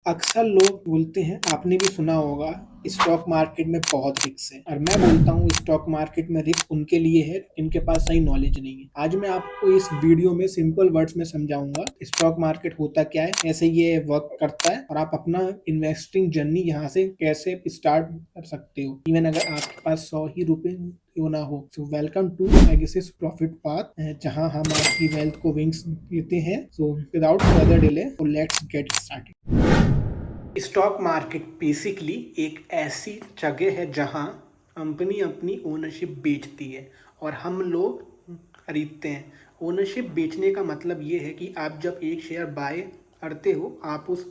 अक्सर लोग बोलते हैं, आपने भी सुना होगा, स्टॉक मार्केट में बहुत रिस्क है। और मैं बोलता हूँ स्टॉक मार्केट में रिस्क उनके लिए है जिनके पास सही नॉलेज नहीं है। आज मैं आपको इस वीडियो में सिंपल वर्ड्स में समझाऊंगा स्टॉक मार्केट होता क्या है, कैसे ये वर्क करता है और आप अपना इन्वेस्टिंग जर्नी यहाँ से कैसे स्टार्ट कर सकते हो, इवन अगर आपके पास 100 ही रुपए क्यों ना हो। So welcome to Pegasus Profit Path, जहां हम आपकी वेल्थ को विंग्स देते हैं। So without further delay, let's get started. Stock market basically एक ऐसी जगह है जहां कंपनी अपनी ओनरशिप बेचती है और हम लोग खरीदते हैं। ओनरशिप बेचने का मतलब ये है कि आप जब एक शेयर बाय करते हो, आप उस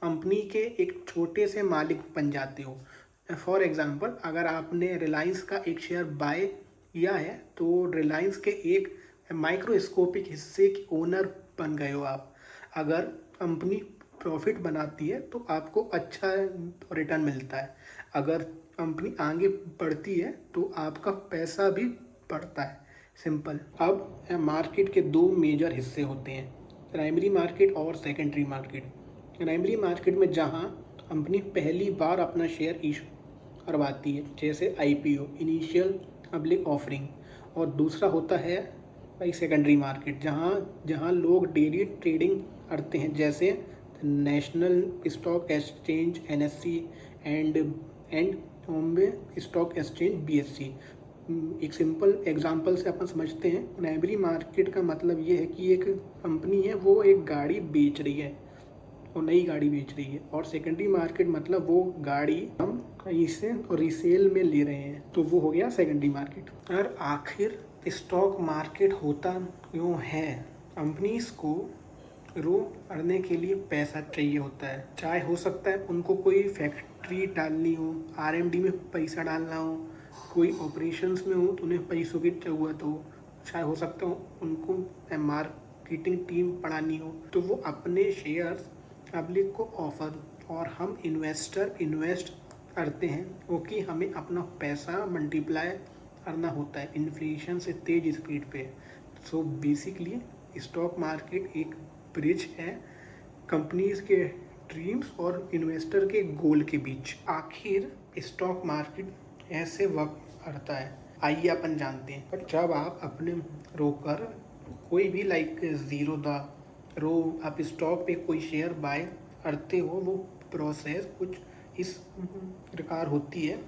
कंपनी के एक छोटे से मालिक बन जाते हो। फॉर एग्जांपल, अगर आपने रिलायंस का एक शेयर बाय किया है तो रिलायंस के एक माइक्रोस्कोपिक हिस्से के ओनर बन गए हो आप। अगर कंपनी प्रॉफिट बनाती है तो आपको अच्छा रिटर्न मिलता है। अगर कंपनी आगे बढ़ती है तो आपका पैसा भी बढ़ता है। सिंपल। अब मार्केट के दो मेजर हिस्से होते हैं, प्राइमरी मार्केट और सेकेंडरी मार्केट। प्राइमरी मार्केट में जहां कंपनी पहली बार अपना शेयर इशू करवाती है, जैसे आईपीओ, इनिशियल पब्लिक ऑफरिंग। और दूसरा होता है भाई सेकेंडरी मार्केट, जहाँ जहाँ लोग डेली ट्रेडिंग करते हैं, जैसे national stock exchange NSC and Bombay stock exchange BSc. एक सिंपल एग्जांपल से अपन समझते हैं। प्राइमरी मार्केट का मतलब ये है कि एक कंपनी है, वो एक गाड़ी बेच रही है, वो नई गाड़ी बेच रही है। और सेकेंडरी मार्केट मतलब वो गाड़ी हम कहीं से रीसेल में ले रहे हैं, तो वो हो गया सेकेंडरी मार्केट। और आखिर स्टॉक मार्केट होता क्यों है? कंपनीज को ग्रो करने के लिए पैसा चाहिए होता है। चाहे हो सकता है उनको कोई फैक्ट्री डालनी हो, आरएमडी में पैसा डालना हो, कोई ऑपरेशंस में हो तो उन्हें पैसों की ज़रूरत हो, चाहे हो सकता हो उनको मार्केटिंग टीम बढ़ानी हो, तो वो अपने शेयर्स पब्लिक को ऑफर, और हम इन्वेस्टर इन्वेस्ट करते हैं क्योंकि हमें अपना पैसा मल्टीप्लाई करना होता है इन्फ्लेशन से तेज स्पीड पे। सो बेसिकली स्टॉक मार्केट एक ब्रिज है कंपनीज के ड्रीम्स और इन्वेस्टर के गोल के बीच। आखिर स्टॉक मार्केट ऐसे वर्क करता है, आइए अपन जानते हैं। पर जब आप अपने रोकर कोई भी लाइक जीरो द रो आप स्टॉक पे कोई शेयर बाय करते हो, वो प्रोसेस कुछ इस प्रकार होती है।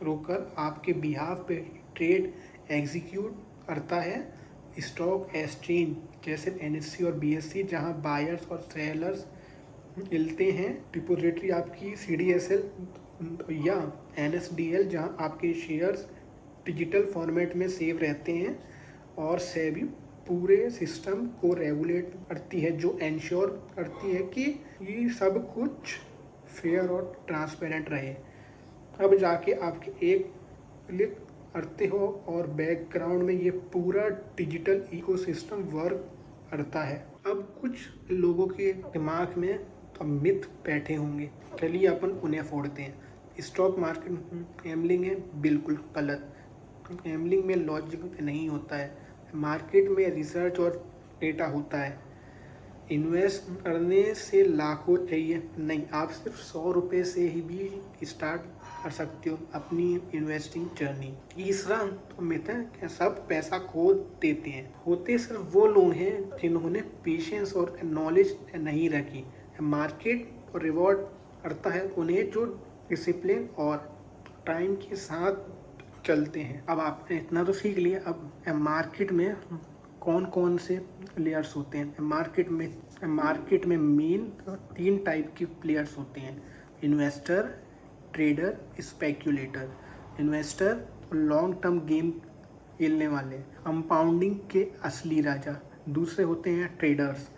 रोकर आपके बिहाफ पे ट्रेड एग्जीक्यूट करता है। स्टॉक एक्सचेंज जैसे एनएससी और बीएससी, जहां बायर्स और सेलर्स मिलते हैं। डिपोजिटरी आपकी सीडीएसएल या एनएसडीएल, जहां आपके शेयर्स डिजिटल फॉर्मेट में सेव रहते हैं। और सेबी पूरे सिस्टम को रेगुलेट करती है, जो इंश्योर करती है कि ये सब कुछ फेयर और ट्रांसपेरेंट रहे। अब जाके आपके एक क्लिक करते हो और बैकग्राउंड में ये पूरा डिजिटल इकोसिस्टम वर्क करता है। अब कुछ लोगों के दिमाग में तो मिथ बैठे होंगे, चलिए अपन उन्हें फोड़ते हैं। स्टॉक मार्केट गैम्बलिंग है, बिल्कुल गलत। गैम्बलिंग में लॉजिक नहीं होता है, मार्केट में रिसर्च और डेटा होता है। इन्वेस्ट करने से लाखों चाहिए नहीं, आप सिर्फ 100 रुपये से ही भी स्टार्ट कर सकते हो अपनी इन्वेस्टिंग जर्नी। तीसरा तो मिथ है कि सब पैसा खो देते हैं। होते सिर्फ वो लोग हैं जिन्होंने पेशेंस और नॉलेज नहीं रखी। मार्केट और रिवॉर्ड करता है उन्हें जो डिसिप्लिन और टाइम के साथ चलते हैं। अब आपने इतना तो सीख लिया, अब मार्केट में कौन कौन से प्लेयर्स होते हैं। मार्केट में मेन 3 टाइप के प्लेयर्स होते हैं, investor, trader, speculator. Investor long term game खेलने वाले, कंपाउंडिंग के असली राजा। दूसरे होते हैं ट्रेडर्स,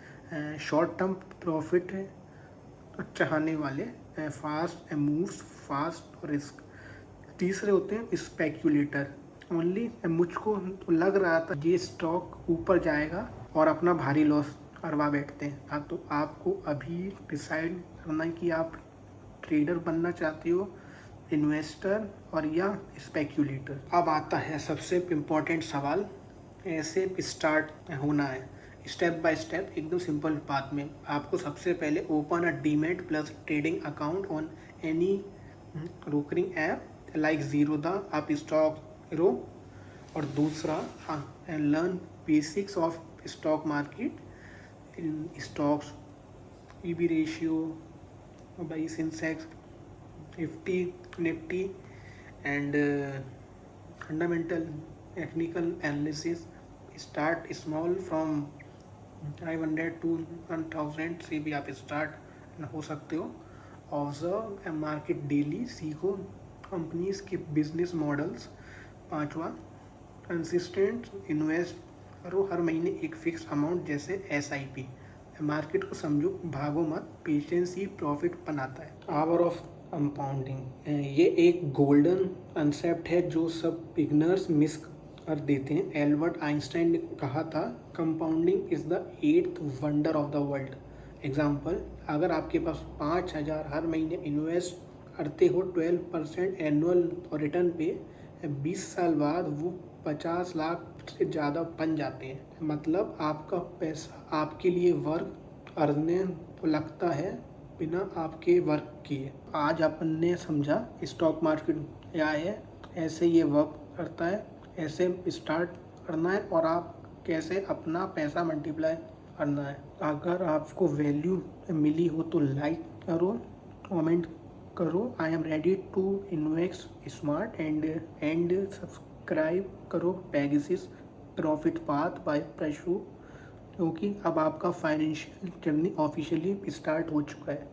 शॉर्ट टर्म प्रॉफिट चाहने वाले, फास्ट मूव्स, फास्ट रिस्क। तीसरे होते हैं स्पेक्यूलेटर, ओनली मुझको तो लग रहा था ये स्टॉक ऊपर जाएगा और अपना भारी लॉस करवा बैठते हैं। हाँ, तो आपको अभी डिसाइड करना है कि आप ट्रेडर बनना चाहते हो, इन्वेस्टर और या स्पेक्यूलेटर। अब आता है सबसे इम्पोर्टेंट सवाल, कैसे स्टार्ट होना है। स्टेप बाय स्टेप एकदम सिंपल बात में आपको सबसे पहले open a demat plus trading account on any broking app like Zerodha Upstox Groww. और दूसरा learn basics of stock market in stocks PE ratio by Sensex Nifty and fundamental technical analysis. Start small from 500 to 1000 से भी आप स्टार्ट हो सकते हो। Observe market daily, सीखो companies के बिजनेस मॉडल्स। पांचवा कंसिस्टेंट इन्वेस्ट करो, हर महीने एक फिक्स अमाउंट जैसे SIP। मार्केट को समझो, भागो मत, पेशेंस ही प्रॉफिट बनाता है। पावर ऑफ कंपाउंडिंग ये एक गोल्डन कंसेप्ट है जो सब बिगनर्स मिस कर देते हैं। एल्बर्ट आइंस्टाइन ने कहा था compounding is the 8th wonder of the world. Example, अगर आपके पास 5000 हर महीने इन्वेस्ट करते हो 12% एनुअल रिटर्न पे, 20 साल बाद वो 50 लाख से ज़्यादा बन जाते हैं। मतलब आपका पैसा आपके लिए वर्क करने तो लगता है बिना आपके वर्क किए। आज अपन ने समझा स्टॉक मार्केट क्या है, ऐसे ये वर्क करता है, ऐसे स्टार्ट करना है और आप कैसे अपना पैसा मल्टीप्लाई करना है। अगर आपको वैल्यू मिली हो तो लाइक करो, कमेंट करो। I am ready to invest smart and subscribe करो Pegasus Profit Path by Prashu, क्योंकि अब आपका फाइनेंशियल जर्नी ऑफिशियली स्टार्ट हो चुका है।